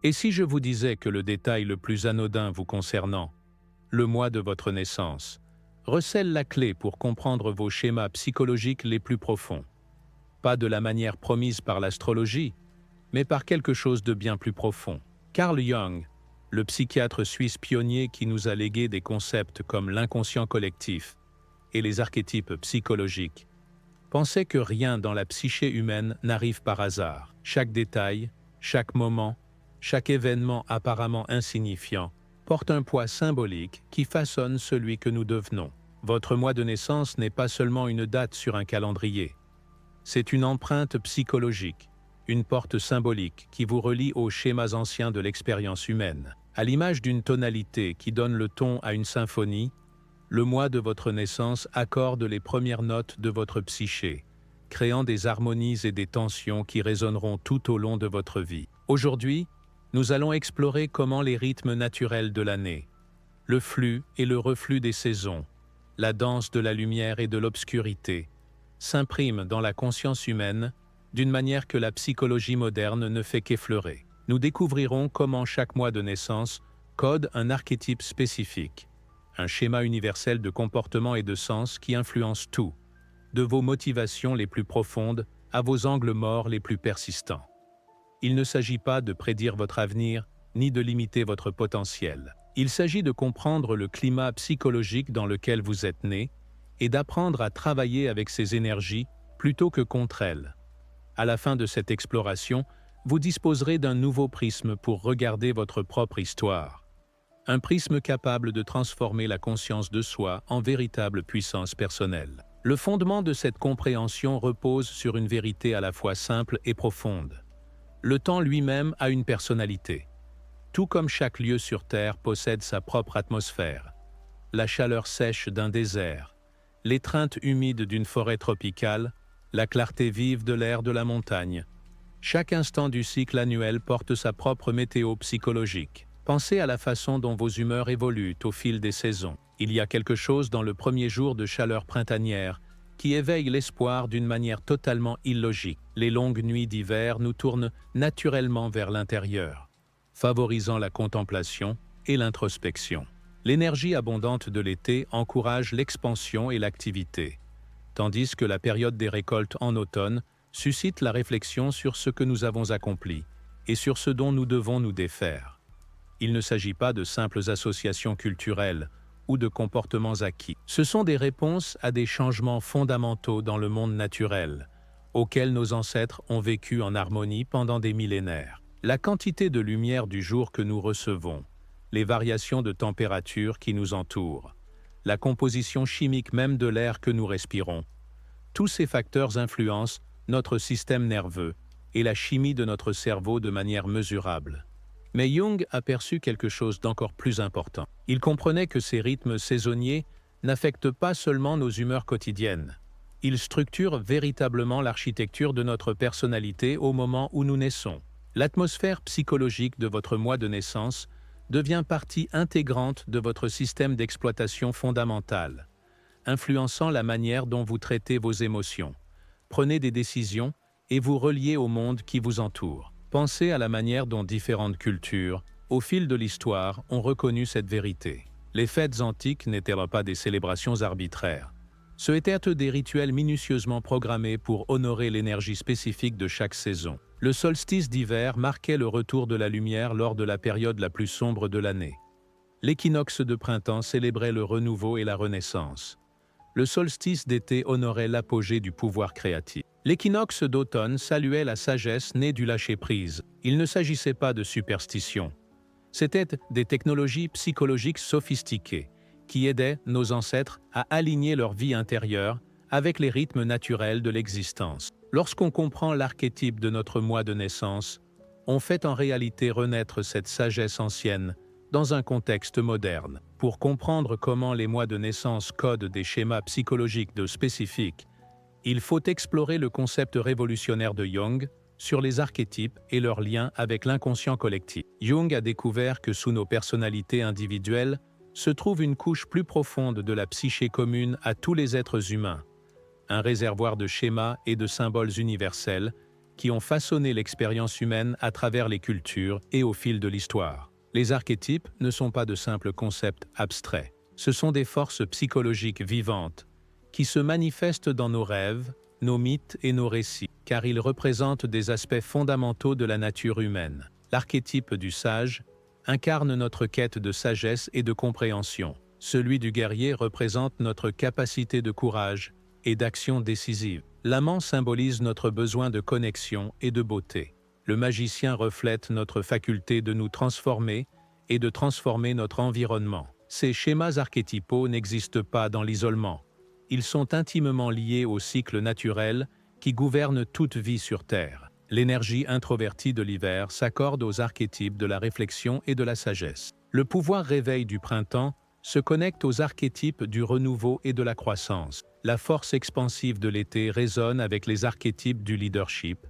Et si je vous disais que le détail le plus anodin vous concernant, le mois de votre naissance, recèle la clé pour comprendre vos schémas psychologiques les plus profonds? Pas de la manière promise par l'astrologie, mais par quelque chose de bien plus profond. Carl Jung, le psychiatre suisse pionnier qui nous a légué des concepts comme l'inconscient collectif et les archétypes psychologiques, pensait que rien dans la psyché humaine n'arrive par hasard. Chaque détail, chaque moment, chaque événement apparemment insignifiant porte un poids symbolique qui façonne celui que nous devenons. Votre mois de naissance n'est pas seulement une date sur un calendrier. C'est une empreinte psychologique, une porte symbolique qui vous relie aux schémas anciens de l'expérience humaine. À l'image d'une tonalité qui donne le ton à une symphonie, le mois de votre naissance accorde les premières notes de votre psyché, créant des harmonies et des tensions qui résonneront tout au long de votre vie. Aujourd'hui, nous allons explorer comment les rythmes naturels de l'année, le flux et le reflux des saisons, la danse de la lumière et de l'obscurité, s'impriment dans la conscience humaine d'une manière que la psychologie moderne ne fait qu'effleurer. Nous découvrirons comment chaque mois de naissance code un archétype spécifique, un schéma universel de comportement et de sens qui influence tout, de vos motivations les plus profondes à vos angles morts les plus persistants. Il ne s'agit pas de prédire votre avenir, ni de limiter votre potentiel. Il s'agit de comprendre le climat psychologique dans lequel vous êtes né et d'apprendre à travailler avec ces énergies plutôt que contre elles. À la fin de cette exploration, vous disposerez d'un nouveau prisme pour regarder votre propre histoire. Un prisme capable de transformer la conscience de soi en véritable puissance personnelle. Le fondement de cette compréhension repose sur une vérité à la fois simple et profonde. Le temps lui-même a une personnalité. Tout comme chaque lieu sur Terre possède sa propre atmosphère, la chaleur sèche d'un désert, l'étreinte humide d'une forêt tropicale, la clarté vive de l'air de la montagne. Chaque instant du cycle annuel porte sa propre météo psychologique. Pensez à la façon dont vos humeurs évoluent au fil des saisons. Il y a quelque chose dans le premier jour de chaleur printanière qui éveille l'espoir d'une manière totalement illogique. Les longues nuits d'hiver nous tournent naturellement vers l'intérieur, favorisant la contemplation et l'introspection. L'énergie abondante de l'été encourage l'expansion et l'activité, tandis que la période des récoltes en automne suscite la réflexion sur ce que nous avons accompli et sur ce dont nous devons nous défaire. Il ne s'agit pas de simples associations culturelles ou de comportements acquis. Ce sont des réponses à des changements fondamentaux dans le monde naturel, auxquels nos ancêtres ont vécu en harmonie pendant des millénaires. La quantité de lumière du jour que nous recevons, les variations de température qui nous entourent, la composition chimique même de l'air que nous respirons, tous ces facteurs influencent notre système nerveux et la chimie de notre cerveau de manière mesurable. Mais Jung a perçu quelque chose d'encore plus important. Il comprenait que ces rythmes saisonniers n'affectent pas seulement nos humeurs quotidiennes. Ils structurent véritablement l'architecture de notre personnalité au moment où nous naissons. L'atmosphère psychologique de votre mois de naissance devient partie intégrante de votre système d'exploitation fondamental, influençant la manière dont vous traitez vos émotions, prenez des décisions et vous reliez au monde qui vous entoure. Pensez à la manière dont différentes cultures, au fil de l'histoire, ont reconnu cette vérité. Les fêtes antiques n'étaient pas des célébrations arbitraires. Ce étaient des rituels minutieusement programmés pour honorer l'énergie spécifique de chaque saison. Le solstice d'hiver marquait le retour de la lumière lors de la période la plus sombre de l'année. L'équinoxe de printemps célébrait le renouveau et la renaissance. Le solstice d'été honorait l'apogée du pouvoir créatif. L'équinoxe d'automne saluait la sagesse née du lâcher-prise. Il ne s'agissait pas de superstition. C'étaient des technologies psychologiques sophistiquées qui aidaient nos ancêtres à aligner leur vie intérieure avec les rythmes naturels de l'existence. Lorsqu'on comprend l'archétype de notre mois de naissance, on fait en réalité renaître cette sagesse ancienne dans un contexte moderne. Pour comprendre comment les mois de naissance codent des schémas psychologiques spécifiques, il faut explorer le concept révolutionnaire de Jung sur les archétypes et leurs liens avec l'inconscient collectif. Jung a découvert que sous nos personnalités individuelles se trouve une couche plus profonde de la psyché commune à tous les êtres humains, un réservoir de schémas et de symboles universels qui ont façonné l'expérience humaine à travers les cultures et au fil de l'histoire. Les archétypes ne sont pas de simples concepts abstraits. Ce sont des forces psychologiques vivantes qui se manifestent dans nos rêves, nos mythes et nos récits, car ils représentent des aspects fondamentaux de la nature humaine. L'archétype du sage incarne notre quête de sagesse et de compréhension. Celui du guerrier représente notre capacité de courage et d'action décisive. L'amant symbolise notre besoin de connexion et de beauté. Le magicien reflète notre faculté de nous transformer et de transformer notre environnement. Ces schémas archétypaux n'existent pas dans l'isolement. Ils sont intimement liés au cycle naturel qui gouverne toute vie sur Terre. L'énergie introvertie de l'hiver s'accorde aux archétypes de la réflexion et de la sagesse. Le pouvoir réveil du printemps se connecte aux archétypes du renouveau et de la croissance. La force expansive de l'été résonne avec les archétypes du leadership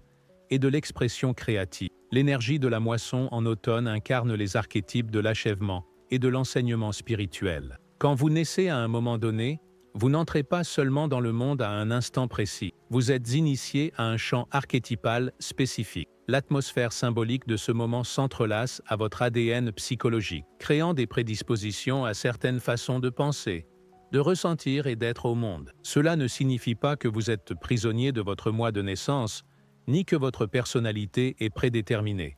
et de l'expression créative. L'énergie de la moisson en automne incarne les archétypes de l'achèvement et de l'enseignement spirituel. Quand vous naissez à un moment donné, vous n'entrez pas seulement dans le monde à un instant précis. Vous êtes initié à un champ archétypal spécifique. L'atmosphère symbolique de ce moment s'entrelace à votre ADN psychologique, créant des prédispositions à certaines façons de penser, de ressentir et d'être au monde. Cela ne signifie pas que vous êtes prisonnier de votre mois de naissance, ni que votre personnalité est prédéterminée.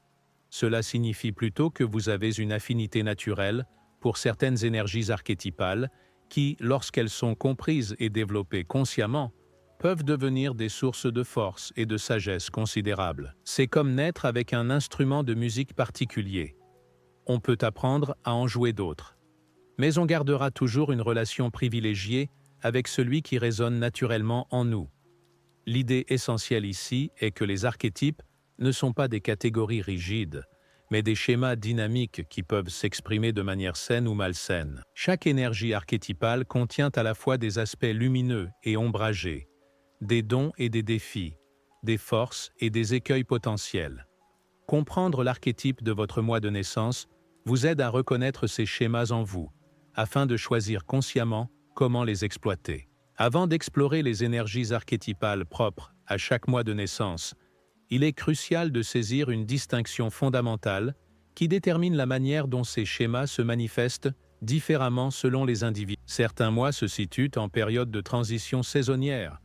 Cela signifie plutôt que vous avez une affinité naturelle pour certaines énergies archétypales qui, lorsqu'elles sont comprises et développées consciemment, peuvent devenir des sources de force et de sagesse considérables. C'est comme naître avec un instrument de musique particulier. On peut apprendre à en jouer d'autres, mais on gardera toujours une relation privilégiée avec celui qui résonne naturellement en nous. L'idée essentielle ici est que les archétypes ne sont pas des catégories rigides, mais des schémas dynamiques qui peuvent s'exprimer de manière saine ou malsaine. Chaque énergie archétypale contient à la fois des aspects lumineux et ombragés, des dons et des défis, des forces et des écueils potentiels. Comprendre l'archétype de votre mois de naissance vous aide à reconnaître ces schémas en vous, afin de choisir consciemment comment les exploiter. Avant d'explorer les énergies archétypales propres à chaque mois de naissance, il est crucial de saisir une distinction fondamentale qui détermine la manière dont ces schémas se manifestent différemment selon les individus. Certains mois se situent en période de transition saisonnière,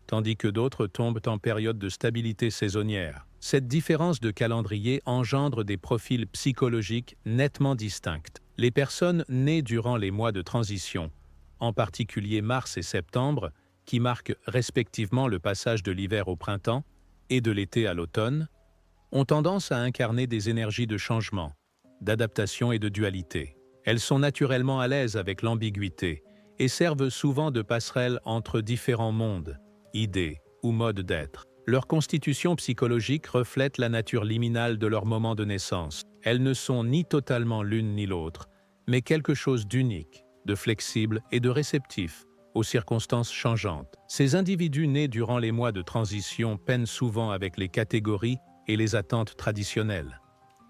tandis que d'autres tombent en période de stabilité saisonnière. Cette différence de calendrier engendre des profils psychologiques nettement distincts. Les personnes nées durant les mois de transition, en particulier mars et septembre, qui marquent respectivement le passage de l'hiver au printemps et de l'été à l'automne, ont tendance à incarner des énergies de changement, d'adaptation et de dualité. Elles sont naturellement à l'aise avec l'ambiguïté et servent souvent de passerelle entre différents mondes, idées ou modes d'être. Leur constitution psychologique reflète la nature liminale de leur moment de naissance. Elles ne sont ni totalement l'une ni l'autre, mais quelque chose d'unique, de flexible et de réceptif aux circonstances changeantes. Ces individus nés durant les mois de transition peinent souvent avec les catégories et les attentes traditionnelles.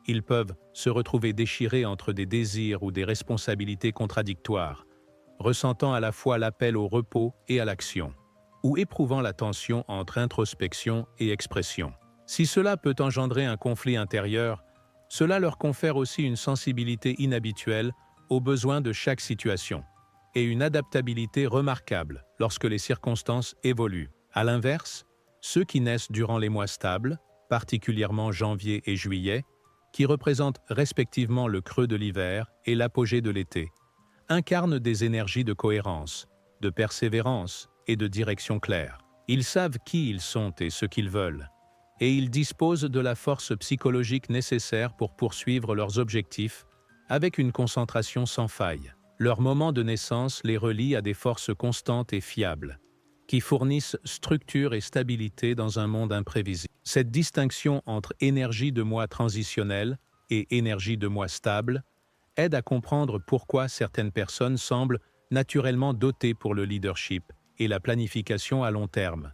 Ils peuvent se retrouver déchirés entre des désirs ou des responsabilités contradictoires, ressentant à la fois l'appel au repos et à l'action, ou éprouvant la tension entre introspection et expression. Si cela peut engendrer un conflit intérieur, cela leur confère aussi une sensibilité inhabituelle aux besoins de chaque situation et une adaptabilité remarquable lorsque les circonstances évoluent. À l'inverse, ceux qui naissent durant les mois stables, particulièrement janvier et juillet, qui représentent respectivement le creux de l'hiver et l'apogée de l'été, incarnent des énergies de cohérence, de persévérance et de direction claire. Ils savent qui ils sont et ce qu'ils veulent, et ils disposent de la force psychologique nécessaire pour poursuivre leurs objectifs avec une concentration sans faille. Leur moment de naissance les relie à des forces constantes et fiables, qui fournissent structure et stabilité dans un monde imprévisible. Cette distinction entre énergie de mois transitionnelle et énergie de mois stable aide à comprendre pourquoi certaines personnes semblent naturellement dotées pour le leadership et la planification à long terme,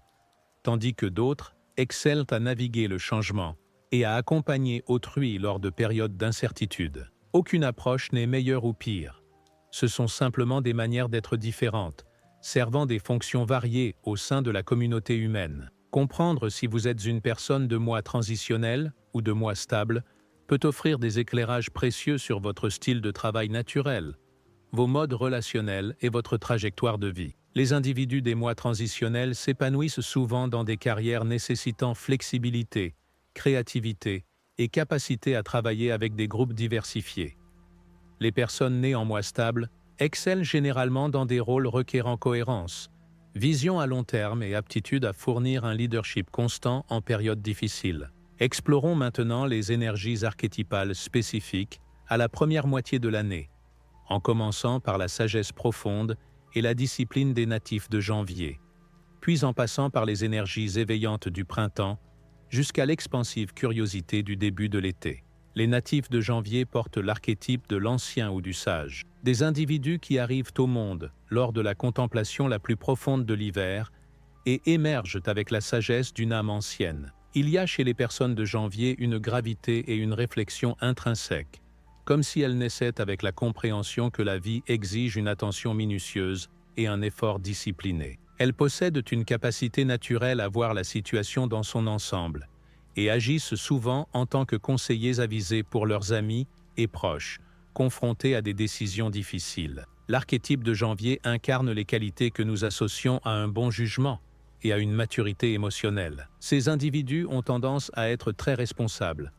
tandis que d'autres excellent à naviguer le changement et à accompagner autrui lors de périodes d'incertitude. Aucune approche n'est meilleure ou pire. Ce sont simplement des manières d'être différentes, servant des fonctions variées au sein de la communauté humaine. Comprendre si vous êtes une personne de moi transitionnel ou de moi stable peut offrir des éclairages précieux sur votre style de travail naturel, vos modes relationnels et votre trajectoire de vie. Les individus des mois transitionnels s'épanouissent souvent dans des carrières nécessitant flexibilité, créativité et capacité à travailler avec des groupes diversifiés. Les personnes nées en mois stable excellent généralement dans des rôles requérant cohérence, vision à long terme et aptitude à fournir un leadership constant en période difficile. Explorons maintenant les énergies archétypales spécifiques à la première moitié de l'année, en commençant par la sagesse profonde et la discipline des natifs de janvier, puis en passant par les énergies éveillantes du printemps jusqu'à l'expansive curiosité du début de l'été. Les natifs de janvier portent l'archétype de l'ancien ou du sage, des individus qui arrivent au monde lors de la contemplation la plus profonde de l'hiver et émergent avec la sagesse d'une âme ancienne. Il y a chez les personnes de janvier une gravité et une réflexion intrinsèques, comme si elles naissaient avec la compréhension que la vie exige une attention minutieuse et un effort discipliné. Elles possèdent une capacité naturelle à voir la situation dans son ensemble et agissent souvent en tant que conseillers avisés pour leurs amis et proches, confrontés à des décisions difficiles. L'archétype de janvier incarne les qualités que nous associons à un bon jugement et à une maturité émotionnelle. Ces individus ont tendance à être très responsables,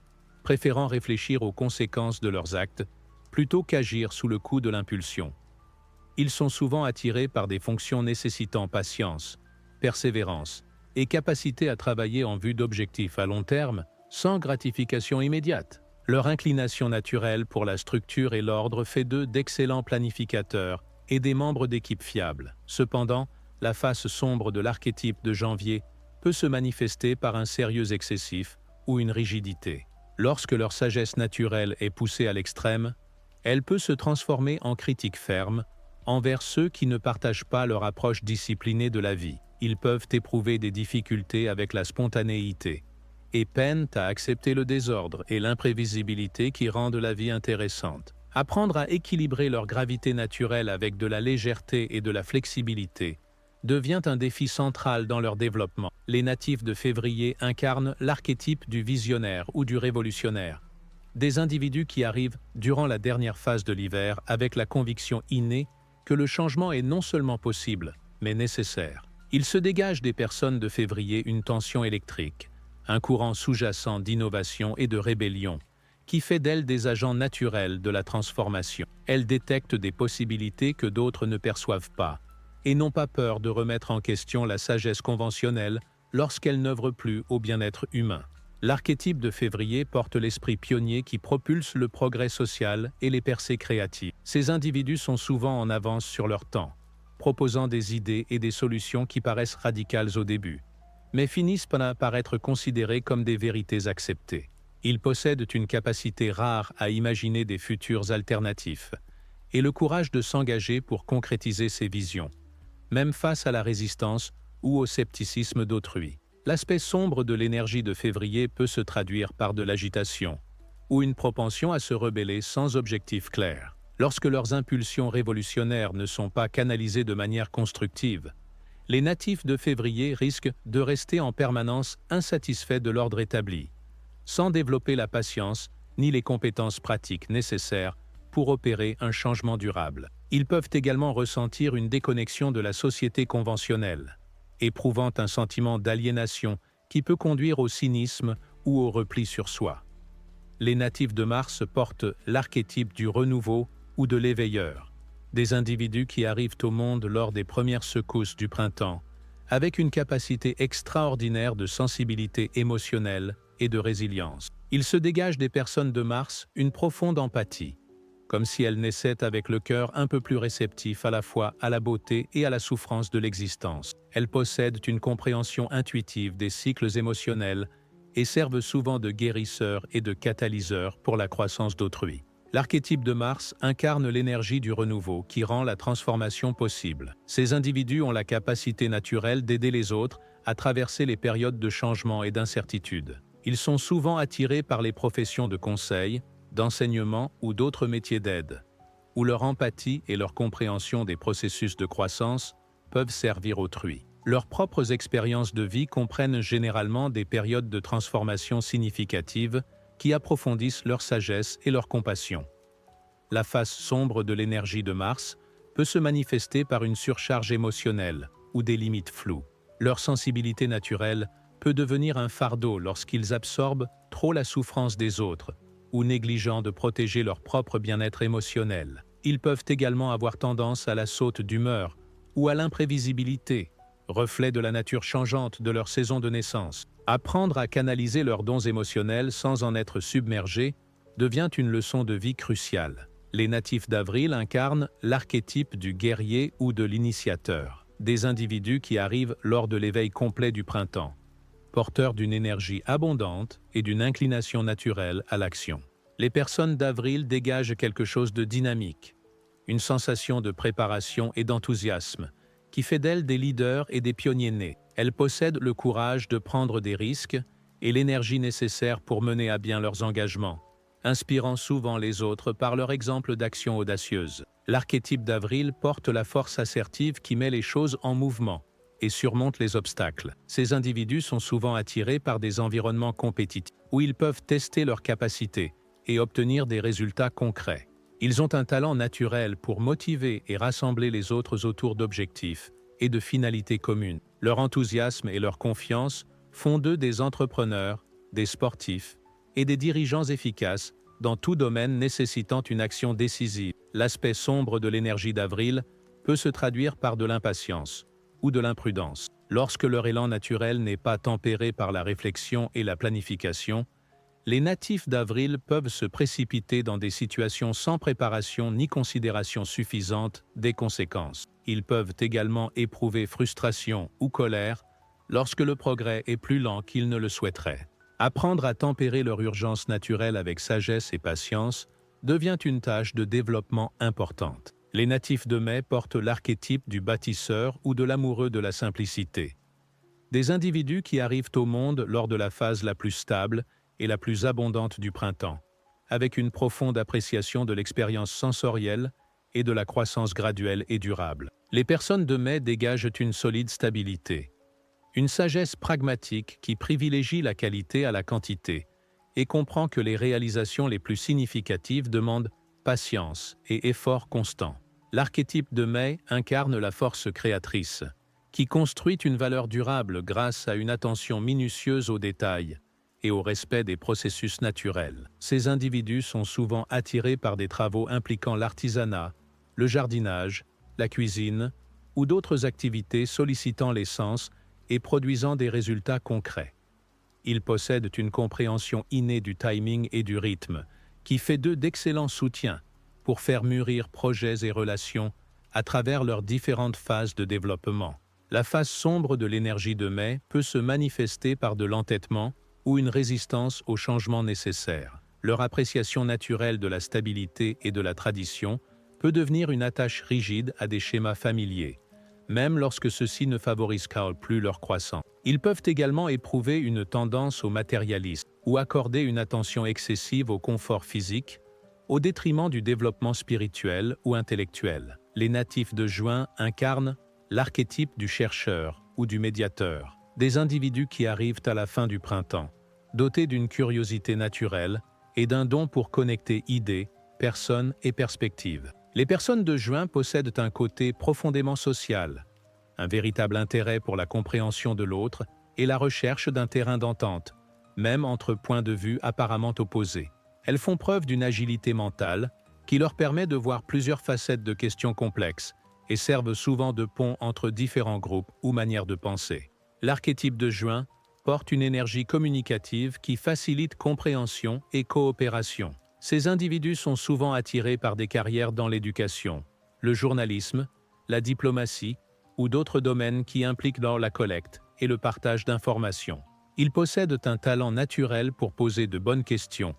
préférant réfléchir aux conséquences de leurs actes plutôt qu'agir sous le coup de l'impulsion. Ils sont souvent attirés par des fonctions nécessitant patience, persévérance et capacité à travailler en vue d'objectifs à long terme sans gratification immédiate. Leur inclination naturelle pour la structure et l'ordre fait d'eux d'excellents planificateurs et des membres d'équipes fiables. Cependant, la face sombre de l'archétype de janvier peut se manifester par un sérieux excessif ou une rigidité. Lorsque leur sagesse naturelle est poussée à l'extrême, elle peut se transformer en critique ferme envers ceux qui ne partagent pas leur approche disciplinée de la vie. Ils peuvent éprouver des difficultés avec la spontanéité et peinent à accepter le désordre et l'imprévisibilité qui rendent la vie intéressante. Apprendre à équilibrer leur gravité naturelle avec de la légèreté et de la flexibilité devient un défi central dans leur développement. Les natifs de février incarnent l'archétype du visionnaire ou du révolutionnaire, des individus qui arrivent durant la dernière phase de l'hiver avec la conviction innée que le changement est non seulement possible, mais nécessaire. Il se dégage des personnes de février une tension électrique, un courant sous-jacent d'innovation et de rébellion, qui fait d'elles des agents naturels de la transformation. Elles détectent des possibilités que d'autres ne perçoivent pas, et n'ont pas peur de remettre en question la sagesse conventionnelle lorsqu'elle n'œuvre plus au bien-être humain. L'archétype de février porte l'esprit pionnier qui propulse le progrès social et les percées créatives. Ces individus sont souvent en avance sur leur temps, proposant des idées et des solutions qui paraissent radicales au début, mais finissent par être considérés comme des vérités acceptées. Ils possèdent une capacité rare à imaginer des futurs alternatifs et le courage de s'engager pour concrétiser ces visions, même face à la résistance ou au scepticisme d'autrui. L'aspect sombre de l'énergie de février peut se traduire par de l'agitation ou une propension à se rebeller sans objectif clair. Lorsque leurs impulsions révolutionnaires ne sont pas canalisées de manière constructive, les natifs de février risquent de rester en permanence insatisfaits de l'ordre établi, sans développer la patience ni les compétences pratiques nécessaires pour opérer un changement durable. Ils peuvent également ressentir une déconnexion de la société conventionnelle, éprouvant un sentiment d'aliénation qui peut conduire au cynisme ou au repli sur soi. Les natifs de Mars portent l'archétype du renouveau ou de l'éveilleur, des individus qui arrivent au monde lors des premières secousses du printemps, avec une capacité extraordinaire de sensibilité émotionnelle et de résilience. Il se dégage des personnes de Mars une profonde empathie, comme si elles naissaient avec le cœur un peu plus réceptif à la fois à la beauté et à la souffrance de l'existence. Elles possèdent une compréhension intuitive des cycles émotionnels et servent souvent de guérisseurs et de catalyseurs pour la croissance d'autrui. L'archétype de Mars incarne l'énergie du renouveau qui rend la transformation possible. Ces individus ont la capacité naturelle d'aider les autres à traverser les périodes de changement et d'incertitude. Ils sont souvent attirés par les professions de conseil, d'enseignement ou d'autres métiers d'aide, où leur empathie et leur compréhension des processus de croissance peuvent servir autrui. Leurs propres expériences de vie comprennent généralement des périodes de transformation significatives qui approfondissent leur sagesse et leur compassion. La face sombre de l'énergie de Mars peut se manifester par une surcharge émotionnelle ou des limites floues. Leur sensibilité naturelle peut devenir un fardeau lorsqu'ils absorbent trop la souffrance des autres ou négligeant de protéger leur propre bien-être émotionnel. Ils peuvent également avoir tendance à la saute d'humeur ou à l'imprévisibilité, reflet de la nature changeante de leur saison de naissance. Apprendre à canaliser leurs dons émotionnels sans en être submergé devient une leçon de vie cruciale. Les natifs d'avril incarnent l'archétype du guerrier ou de l'initiateur, des individus qui arrivent lors de l'éveil complet du printemps, porteurs d'une énergie abondante et d'une inclination naturelle à l'action. Les personnes d'avril dégagent quelque chose de dynamique, une sensation de préparation et d'enthousiasme, qui fait d'elles des leaders et des pionniers nés. Elles possèdent le courage de prendre des risques et l'énergie nécessaire pour mener à bien leurs engagements, inspirant souvent les autres par leur exemple d'action audacieuse. L'archétype d'avril porte la force assertive qui met les choses en mouvement et surmonte les obstacles. Ces individus sont souvent attirés par des environnements compétitifs où ils peuvent tester leurs capacités et obtenir des résultats concrets. Ils ont un talent naturel pour motiver et rassembler les autres autour d'objectifs et de finalités communes. Leur enthousiasme et leur confiance font d'eux des entrepreneurs, des sportifs et des dirigeants efficaces dans tout domaine nécessitant une action décisive. L'aspect sombre de l'énergie d'avril peut se traduire par de l'impatience ou de l'imprudence. Lorsque leur élan naturel n'est pas tempéré par la réflexion et la planification, les natifs d'avril peuvent se précipiter dans des situations sans préparation ni considération suffisante des conséquences. Ils peuvent également éprouver frustration ou colère lorsque le progrès est plus lent qu'ils ne le souhaiteraient. Apprendre à tempérer leur urgence naturelle avec sagesse et patience devient une tâche de développement importante. Les natifs de mai portent l'archétype du bâtisseur ou de l'amoureux de la simplicité. Des individus qui arrivent au monde lors de la phase la plus stable et la plus abondante du printemps, avec une profonde appréciation de l'expérience sensorielle et de la croissance graduelle et durable. Les personnes de mai dégagent une solide stabilité, une sagesse pragmatique qui privilégie la qualité à la quantité et comprend que les réalisations les plus significatives demandent patience et effort constant. L'archétype de mai incarne la force créatrice, qui construit une valeur durable grâce à une attention minutieuse aux détails et au respect des processus naturels. Ces individus sont souvent attirés par des travaux impliquant l'artisanat, le jardinage, la cuisine ou d'autres activités sollicitant les sens et produisant des résultats concrets. Ils possèdent une compréhension innée du timing et du rythme, qui fait d'eux d'excellents soutiens pour faire mûrir projets et relations à travers leurs différentes phases de développement. La phase sombre de l'énergie de mai peut se manifester par de l'entêtement ou une résistance aux changements nécessaires. Leur appréciation naturelle de la stabilité et de la tradition peut devenir une attache rigide à des schémas familiers, même lorsque ceux-ci ne favorisent plus leur croissance. Ils peuvent également éprouver une tendance au matérialisme ou accorder une attention excessive au confort physique, au détriment du développement spirituel ou intellectuel. Les natifs de juin incarnent l'archétype du chercheur ou du médiateur, des individus qui arrivent à la fin du printemps, dotés d'une curiosité naturelle et d'un don pour connecter idées, personnes et perspectives. Les personnes de juin possèdent un côté profondément social, un véritable intérêt pour la compréhension de l'autre et la recherche d'un terrain d'entente, même entre points de vue apparemment opposés. Elles font preuve d'une agilité mentale qui leur permet de voir plusieurs facettes de questions complexes et servent souvent de pont entre différents groupes ou manières de penser. L'archétype de juin porte une énergie communicative qui facilite compréhension et coopération. Ces individus sont souvent attirés par des carrières dans l'éducation, le journalisme, la diplomatie ou d'autres domaines qui impliquent dans la collecte et le partage d'informations. Ils possèdent un talent naturel pour poser de bonnes questions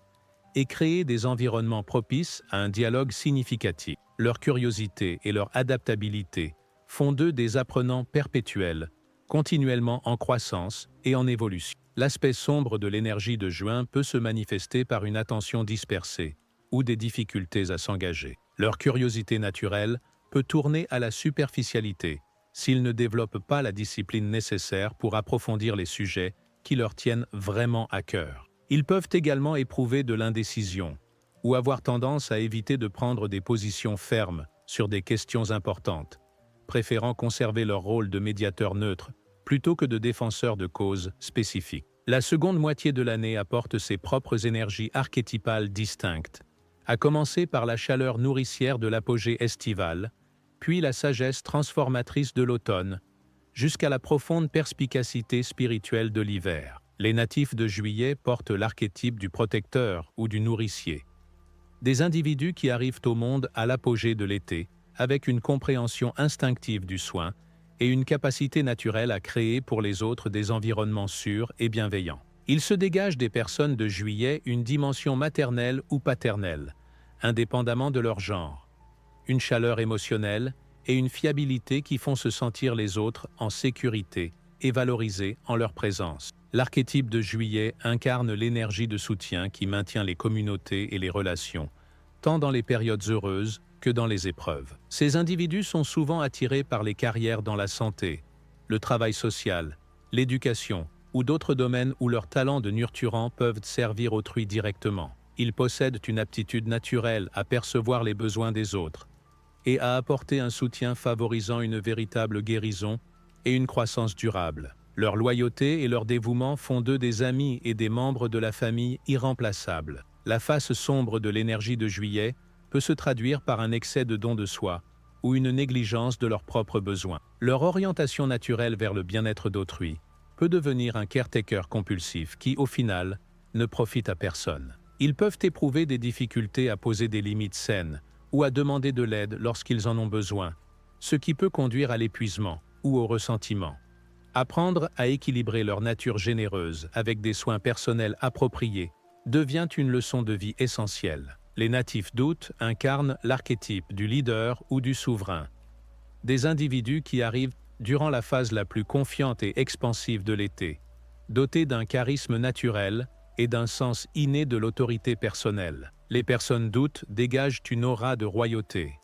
et créer des environnements propices à un dialogue significatif. Leur curiosité et leur adaptabilité font d'eux des apprenants perpétuels, continuellement en croissance et en évolution. L'aspect sombre de l'énergie de juin peut se manifester par une attention dispersée ou des difficultés à s'engager. Leur curiosité naturelle peut tourner à la superficialité s'ils ne développent pas la discipline nécessaire pour approfondir les sujets qui leur tiennent vraiment à cœur. Ils peuvent également éprouver de l'indécision ou avoir tendance à éviter de prendre des positions fermes sur des questions importantes, préférant conserver leur rôle de médiateur neutre plutôt que de défenseur de causes spécifiques. La seconde moitié de l'année apporte ses propres énergies archétypales distinctes, à commencer par la chaleur nourricière de l'apogée estivale, puis la sagesse transformatrice de l'automne, jusqu'à la profonde perspicacité spirituelle de l'hiver. Les natifs de juillet portent l'archétype du protecteur ou du nourricier. Des individus qui arrivent au monde à l'apogée de l'été, avec une compréhension instinctive du soin et une capacité naturelle à créer pour les autres des environnements sûrs et bienveillants. Il se dégage des personnes de juillet une dimension maternelle ou paternelle, indépendamment de leur genre, une chaleur émotionnelle et une fiabilité qui font se sentir les autres en sécurité et valorisés en leur présence. L'archétype de juillet incarne l'énergie de soutien qui maintient les communautés et les relations, tant dans les périodes heureuses que dans les épreuves. Ces individus sont souvent attirés par les carrières dans la santé, le travail social, l'éducation ou d'autres domaines où leurs talents de nurturant peuvent servir autrui directement. Ils possèdent une aptitude naturelle à percevoir les besoins des autres et à apporter un soutien favorisant une véritable guérison et une croissance durable. Leur loyauté et leur dévouement font d'eux des amis et des membres de la famille irremplaçables. La face sombre de l'énergie de juillet peut se traduire par un excès de don de soi ou une négligence de leurs propres besoins. Leur orientation naturelle vers le bien-être d'autrui peut devenir un caretaker compulsif qui, au final, ne profite à personne. Ils peuvent éprouver des difficultés à poser des limites saines ou à demander de l'aide lorsqu'ils en ont besoin, ce qui peut conduire à l'épuisement ou au ressentiment. Apprendre à équilibrer leur nature généreuse avec des soins personnels appropriés devient une leçon de vie essentielle. Les natifs d'août incarnent l'archétype du leader ou du souverain, des individus qui arrivent durant la phase la plus confiante et expansive de l'été, dotés d'un charisme naturel et d'un sens inné de l'autorité personnelle. Les personnes d'août dégagent une aura de royauté,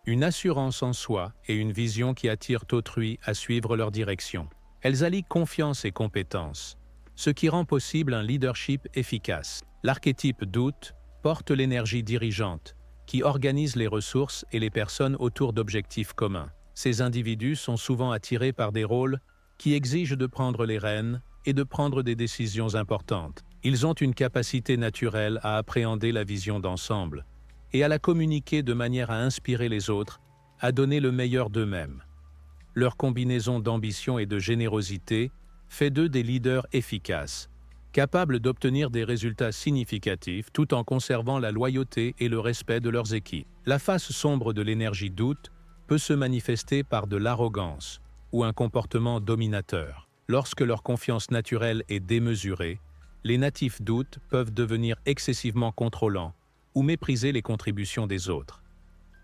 une assurance en soi et une vision qui attirent autrui à suivre leur direction. Elles allient confiance et compétence, ce qui rend possible un leadership efficace. L'archétype d'août porte l'énergie dirigeante, qui organise les ressources et les personnes autour d'objectifs communs. Ces individus sont souvent attirés par des rôles qui exigent de prendre les rênes et de prendre des décisions importantes. Ils ont une capacité naturelle à appréhender la vision d'ensemble et à la communiquer de manière à inspirer les autres à donner le meilleur d'eux-mêmes. Leur combinaison d'ambition et de générosité fait d'eux des leaders efficaces, capables d'obtenir des résultats significatifs tout en conservant la loyauté et le respect de leurs équipes. La face sombre de l'énergie d'août peut se manifester par de l'arrogance ou un comportement dominateur. Lorsque leur confiance naturelle est démesurée, les natifs d'août peuvent devenir excessivement contrôlants ou mépriser les contributions des autres.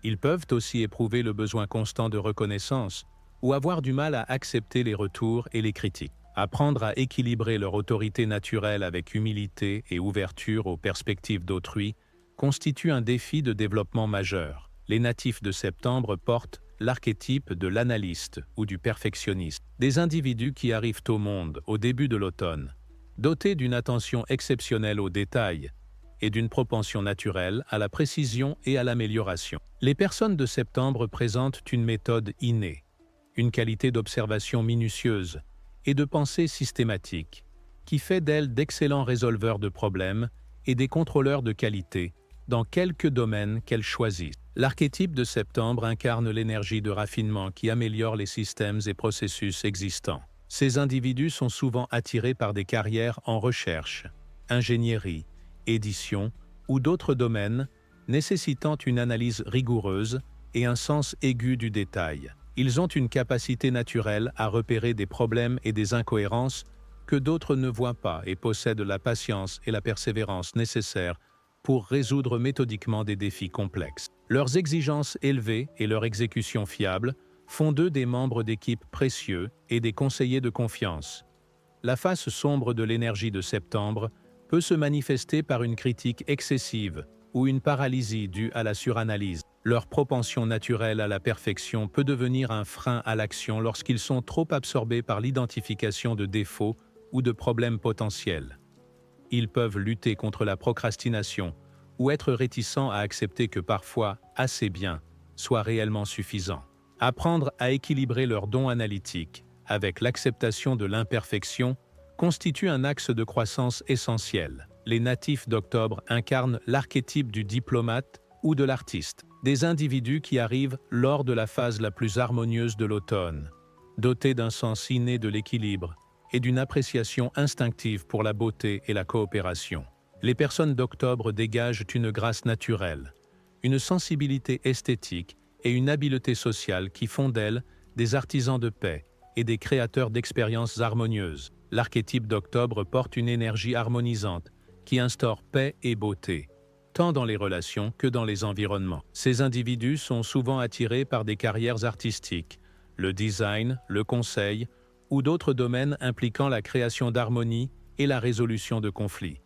Ils peuvent aussi éprouver le besoin constant de reconnaissance ou avoir du mal à accepter les retours et les critiques. Apprendre à équilibrer leur autorité naturelle avec humilité et ouverture aux perspectives d'autrui constitue un défi de développement majeur. Les natifs de septembre portent l'archétype de l'analyste ou du perfectionniste, des individus qui arrivent au monde au début de l'automne, dotés d'une attention exceptionnelle aux détails et d'une propension naturelle à la précision et à l'amélioration. Les personnes de septembre présentent une méthode innée, une qualité d'observation minutieuse et de pensée systématique, qui fait d'elles d'excellents résolveurs de problèmes et des contrôleurs de qualité dans quelques domaines qu'elles choisissent. L'archétype de septembre incarne l'énergie de raffinement qui améliore les systèmes et processus existants. Ces individus sont souvent attirés par des carrières en recherche, ingénierie, édition ou d'autres domaines nécessitant une analyse rigoureuse et un sens aigu du détail. Ils ont une capacité naturelle à repérer des problèmes et des incohérences que d'autres ne voient pas et possèdent la patience et la persévérance nécessaires pour résoudre méthodiquement des défis complexes. Leurs exigences élevées et leur exécution fiable font d'eux des membres d'équipes précieux et des conseillers de confiance. La face sombre de l'énergie de septembre peut se manifester par une critique excessive ou une paralysie due à la suranalyse. Leur propension naturelle à la perfection peut devenir un frein à l'action lorsqu'ils sont trop absorbés par l'identification de défauts ou de problèmes potentiels. Ils peuvent lutter contre la procrastination ou être réticents à accepter que parfois assez bien soit réellement suffisant. Apprendre à équilibrer leurs dons analytiques avec l'acceptation de l'imperfection constitue un axe de croissance essentiel. Les natifs d'Octobre incarnent l'archétype du diplomate ou de l'artiste, des individus qui arrivent lors de la phase la plus harmonieuse de l'automne, dotés d'un sens inné de l'équilibre et d'une appréciation instinctive pour la beauté et la coopération. Les personnes d'Octobre dégagent une grâce naturelle, une sensibilité esthétique et une habileté sociale qui font d'elles des artisans de paix et des créateurs d'expériences harmonieuses. L'archétype d'Octobre porte une énergie harmonisante qui instaure paix et beauté, tant dans les relations que dans les environnements. Ces individus sont souvent attirés par des carrières artistiques, le design, le conseil ou d'autres domaines impliquant la création d'harmonie et la résolution de conflits.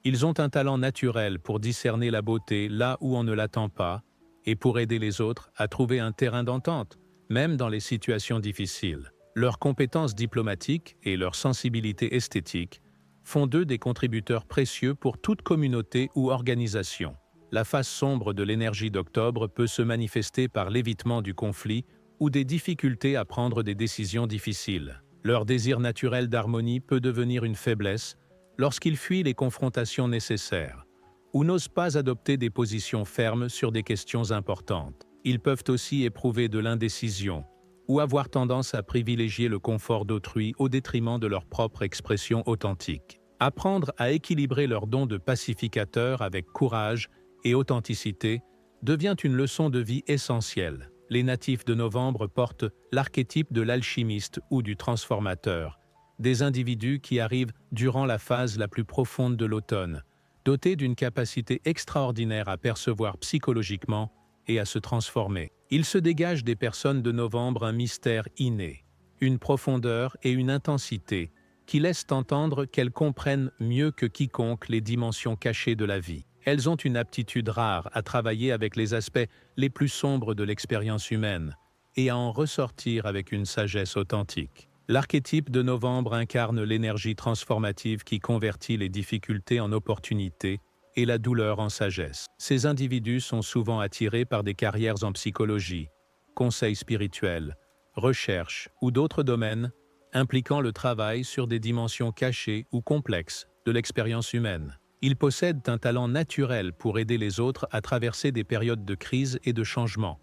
Ils ont un talent naturel pour discerner la beauté là où on ne l'attend pas et pour aider les autres à trouver un terrain d'entente, même dans les situations difficiles. Leurs compétences diplomatiques et leur sensibilité esthétique font d'eux des contributeurs précieux pour toute communauté ou organisation. La face sombre de l'énergie d'Octobre peut se manifester par l'évitement du conflit ou des difficultés à prendre des décisions difficiles. Leur désir naturel d'harmonie peut devenir une faiblesse lorsqu'ils fuient les confrontations nécessaires ou n'osent pas adopter des positions fermes sur des questions importantes. Ils peuvent aussi éprouver de l'indécision ou avoir tendance à privilégier le confort d'autrui au détriment de leur propre expression authentique. Apprendre à équilibrer leurs dons de pacificateur avec courage et authenticité devient une leçon de vie essentielle. Les natifs de Novembre portent l'archétype de l'alchimiste ou du transformateur, des individus qui arrivent durant la phase la plus profonde de l'automne, dotés d'une capacité extraordinaire à percevoir psychologiquement et à se transformer. Il se dégage des personnes de Novembre un mystère inné, une profondeur et une intensité qui laissent entendre qu'elles comprennent mieux que quiconque les dimensions cachées de la vie. Elles ont une aptitude rare à travailler avec les aspects les plus sombres de l'expérience humaine et à en ressortir avec une sagesse authentique. L'archétype de Novembre incarne l'énergie transformative qui convertit les difficultés en opportunités et la douleur en sagesse. Ces individus sont souvent attirés par des carrières en psychologie, conseils spirituels, recherche ou d'autres domaines impliquant le travail sur des dimensions cachées ou complexes de l'expérience humaine. Ils possèdent un talent naturel pour aider les autres à traverser des périodes de crise et de changement,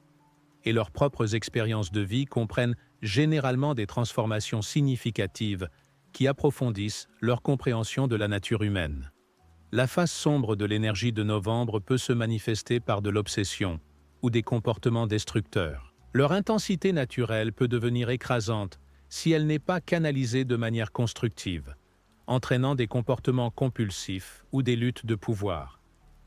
et leurs propres expériences de vie comprennent généralement des transformations significatives qui approfondissent leur compréhension de la nature humaine. La face sombre de l'énergie de Novembre peut se manifester par de l'obsession ou des comportements destructeurs. Leur intensité naturelle peut devenir écrasante si elle n'est pas canalisée de manière constructive, entraînant des comportements compulsifs ou des luttes de pouvoir.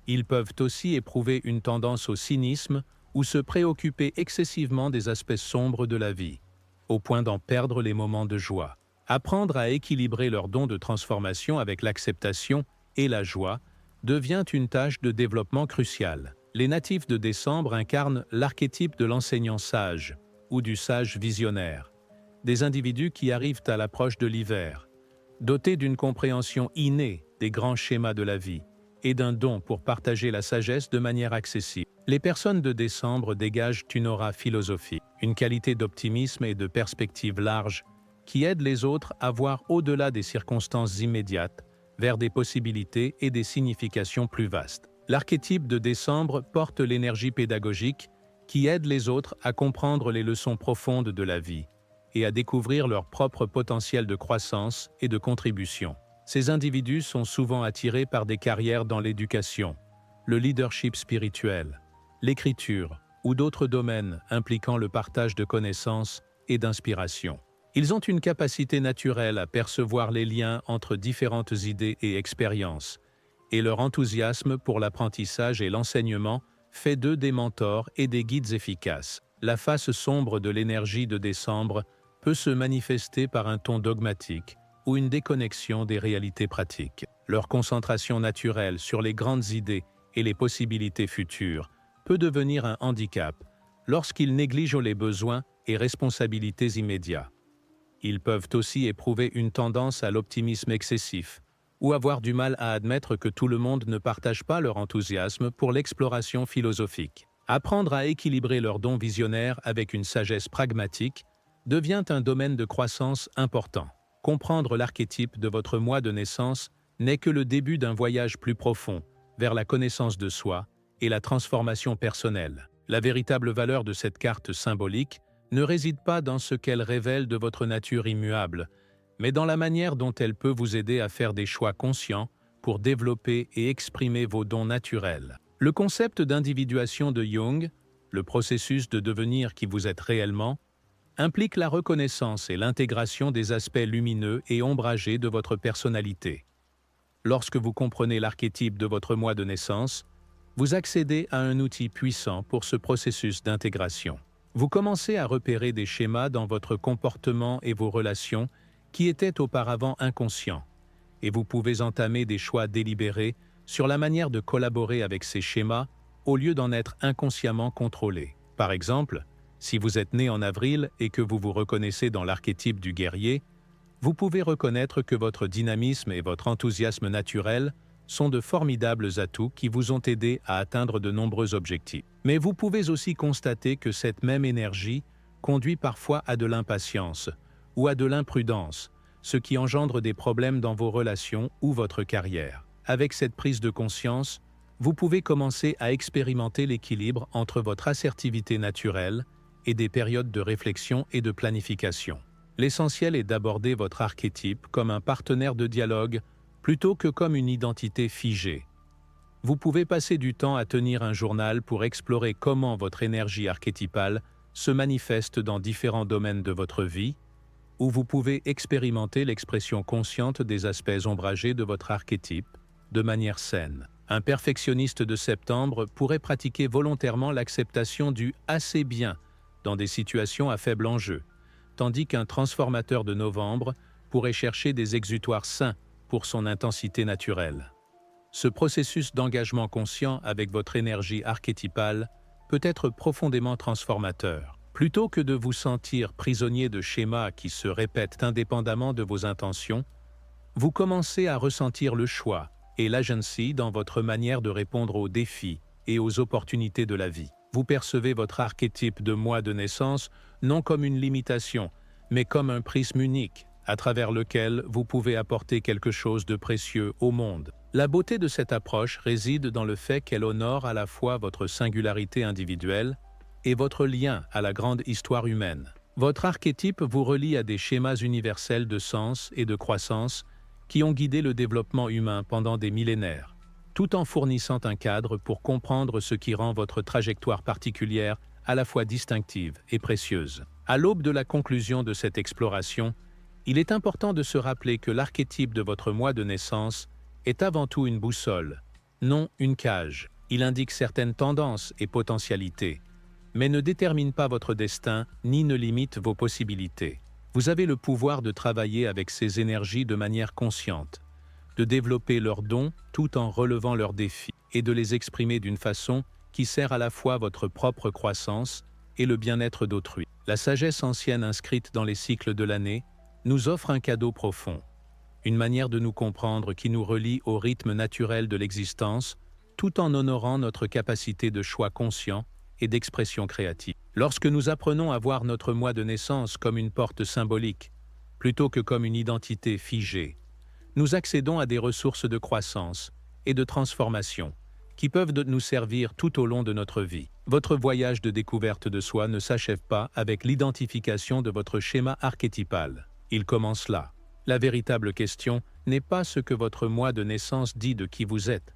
Ils peuvent aussi éprouver une tendance au cynisme ou se préoccuper excessivement des aspects sombres de la vie, au point d'en perdre les moments de joie. Apprendre à équilibrer leurs dons de transformation avec l'acceptation et la joie devient une tâche de développement cruciale. Les natifs de Décembre incarnent l'archétype de l'enseignant sage ou du sage visionnaire, des individus qui arrivent à l'approche de l'hiver, dotés d'une compréhension innée des grands schémas de la vie et d'un don pour partager la sagesse de manière accessible. Les personnes de Décembre dégagent une aura philosophique, une qualité d'optimisme et de perspective large qui aide les autres à voir au-delà des circonstances immédiates vers des possibilités et des significations plus vastes. L'archétype de Décembre porte l'énergie pédagogique qui aide les autres à comprendre les leçons profondes de la vie et à découvrir leur propre potentiel de croissance et de contribution. Ces individus sont souvent attirés par des carrières dans l'éducation, le leadership spirituel, l'écriture ou d'autres domaines impliquant le partage de connaissances et d'inspiration. Ils ont une capacité naturelle à percevoir les liens entre différentes idées et expériences, et leur enthousiasme pour l'apprentissage et l'enseignement fait d'eux des mentors et des guides efficaces. La face sombre de l'énergie de Décembre peut se manifester par un ton dogmatique ou une déconnexion des réalités pratiques. Leur concentration naturelle sur les grandes idées et les possibilités futures peut devenir un handicap lorsqu'ils négligent les besoins et responsabilités immédiats. Ils peuvent aussi éprouver une tendance à l'optimisme excessif ou avoir du mal à admettre que tout le monde ne partage pas leur enthousiasme pour l'exploration philosophique. Apprendre à équilibrer leurs dons visionnaires avec une sagesse pragmatique devient un domaine de croissance important. Comprendre l'archétype de votre mois de naissance n'est que le début d'un voyage plus profond vers la connaissance de soi et la transformation personnelle. La véritable valeur de cette carte symbolique ne réside pas dans ce qu'elle révèle de votre nature immuable, mais dans la manière dont elle peut vous aider à faire des choix conscients pour développer et exprimer vos dons naturels. Le concept d'individuation de Jung, le processus de devenir qui vous êtes réellement, implique la reconnaissance et l'intégration des aspects lumineux et ombragés de votre personnalité. Lorsque vous comprenez l'archétype de votre mois de naissance, vous accédez à un outil puissant pour ce processus d'intégration. Vous commencez à repérer des schémas dans votre comportement et vos relations qui étaient auparavant inconscients, et vous pouvez entamer des choix délibérés sur la manière de collaborer avec ces schémas au lieu d'en être inconsciemment contrôlé. Par exemple, si vous êtes né en avril et que vous vous reconnaissez dans l'archétype du guerrier, vous pouvez reconnaître que votre dynamisme et votre enthousiasme naturel sont de formidables atouts qui vous ont aidé à atteindre de nombreux objectifs. Mais vous pouvez aussi constater que cette même énergie conduit parfois à de l'impatience ou à de l'imprudence, ce qui engendre des problèmes dans vos relations ou votre carrière. Avec cette prise de conscience, vous pouvez commencer à expérimenter l'équilibre entre votre assertivité naturelle et des périodes de réflexion et de planification. L'essentiel est d'aborder votre archétype comme un partenaire de dialogue plutôt que comme une identité figée. Vous pouvez passer du temps à tenir un journal pour explorer comment votre énergie archétypale se manifeste dans différents domaines de votre vie, ou vous pouvez expérimenter l'expression consciente des aspects ombragés de votre archétype de manière saine. Un perfectionniste de septembre pourrait pratiquer volontairement l'acceptation du « assez bien » dans des situations à faible enjeu, tandis qu'un transformateur de novembre pourrait chercher des exutoires sains pour son intensité naturelle. Ce processus d'engagement conscient avec votre énergie archétypale peut être profondément transformateur. Plutôt que de vous sentir prisonnier de schémas qui se répètent indépendamment de vos intentions, vous commencez à ressentir le choix et l'agency dans votre manière de répondre aux défis et aux opportunités de la vie. Vous percevez votre archétype de mois de naissance non comme une limitation, mais comme un prisme unique, à travers lequel vous pouvez apporter quelque chose de précieux au monde. La beauté de cette approche réside dans le fait qu'elle honore à la fois votre singularité individuelle et votre lien à la grande histoire humaine. Votre archétype vous relie à des schémas universels de sens et de croissance qui ont guidé le développement humain pendant des millénaires, tout en fournissant un cadre pour comprendre ce qui rend votre trajectoire particulière à la fois distinctive et précieuse. À l'aube de la conclusion de cette exploration, il est important de se rappeler que l'archétype de votre mois de naissance est avant tout une boussole, non une cage. Il indique certaines tendances et potentialités, mais ne détermine pas votre destin ni ne limite vos possibilités. Vous avez le pouvoir de travailler avec ces énergies de manière consciente, de développer leurs dons tout en relevant leurs défis et de les exprimer d'une façon qui sert à la fois votre propre croissance et le bien-être d'autrui. La sagesse ancienne inscrite dans les cycles de l'année nous offre un cadeau profond, une manière de nous comprendre qui nous relie au rythme naturel de l'existence tout en honorant notre capacité de choix conscient et d'expression créative. Lorsque nous apprenons à voir notre mois de naissance comme une porte symbolique, plutôt que comme une identité figée, nous accédons à des ressources de croissance et de transformation qui peuvent nous servir tout au long de notre vie. Votre voyage de découverte de soi ne s'achève pas avec l'identification de votre schéma archétypal. Il commence là. La véritable question n'est pas ce que votre mois de naissance dit de qui vous êtes,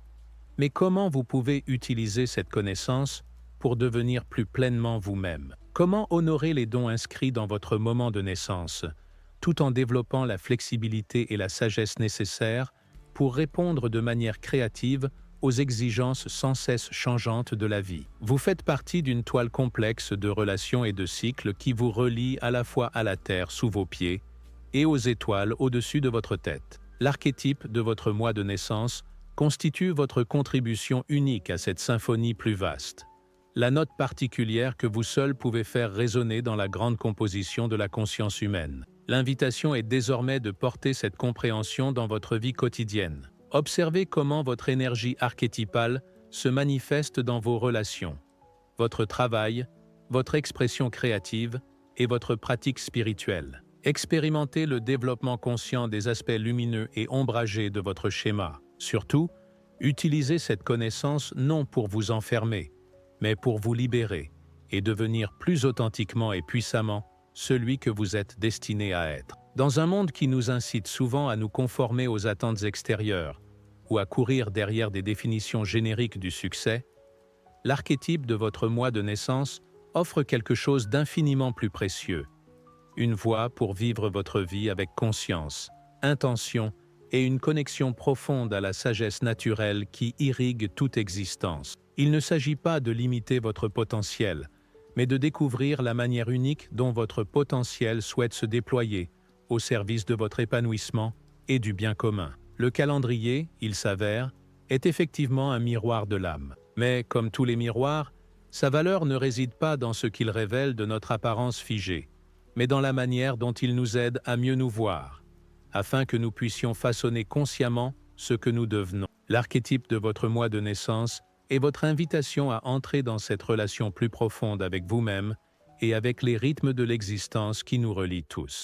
mais comment vous pouvez utiliser cette connaissance pour devenir plus pleinement vous-même. Comment honorer les dons inscrits dans votre moment de naissance, tout en développant la flexibilité et la sagesse nécessaires pour répondre de manière créative aux exigences sans cesse changeantes de la vie. Vous faites partie d'une toile complexe de relations et de cycles qui vous relie à la fois à la terre sous vos pieds et aux étoiles au-dessus de votre tête. L'archétype de votre mois de naissance constitue votre contribution unique à cette symphonie plus vaste, la note particulière que vous seul pouvez faire résonner dans la grande composition de la conscience humaine. L'invitation est désormais de porter cette compréhension dans votre vie quotidienne. Observez comment votre énergie archétypale se manifeste dans vos relations, votre travail, votre expression créative et votre pratique spirituelle. Expérimentez le développement conscient des aspects lumineux et ombragés de votre schéma. Surtout, utilisez cette connaissance non pour vous enfermer, mais pour vous libérer et devenir plus authentiquement et puissamment celui que vous êtes destiné à être. Dans un monde qui nous incite souvent à nous conformer aux attentes extérieures ou à courir derrière des définitions génériques du succès, l'archétype de votre mois de naissance offre quelque chose d'infiniment plus précieux. Une voie pour vivre votre vie avec conscience, intention et une connexion profonde à la sagesse naturelle qui irrigue toute existence. Il ne s'agit pas de limiter votre potentiel, mais de découvrir la manière unique dont votre potentiel souhaite se déployer au service de votre épanouissement et du bien commun. Le calendrier, il s'avère, est effectivement un miroir de l'âme. Mais, comme tous les miroirs, sa valeur ne réside pas dans ce qu'il révèle de notre apparence figée, mais dans la manière dont il nous aide à mieux nous voir, afin que nous puissions façonner consciemment ce que nous devenons. L'archétype de votre mois de naissance est votre invitation à entrer dans cette relation plus profonde avec vous-même et avec les rythmes de l'existence qui nous relient tous.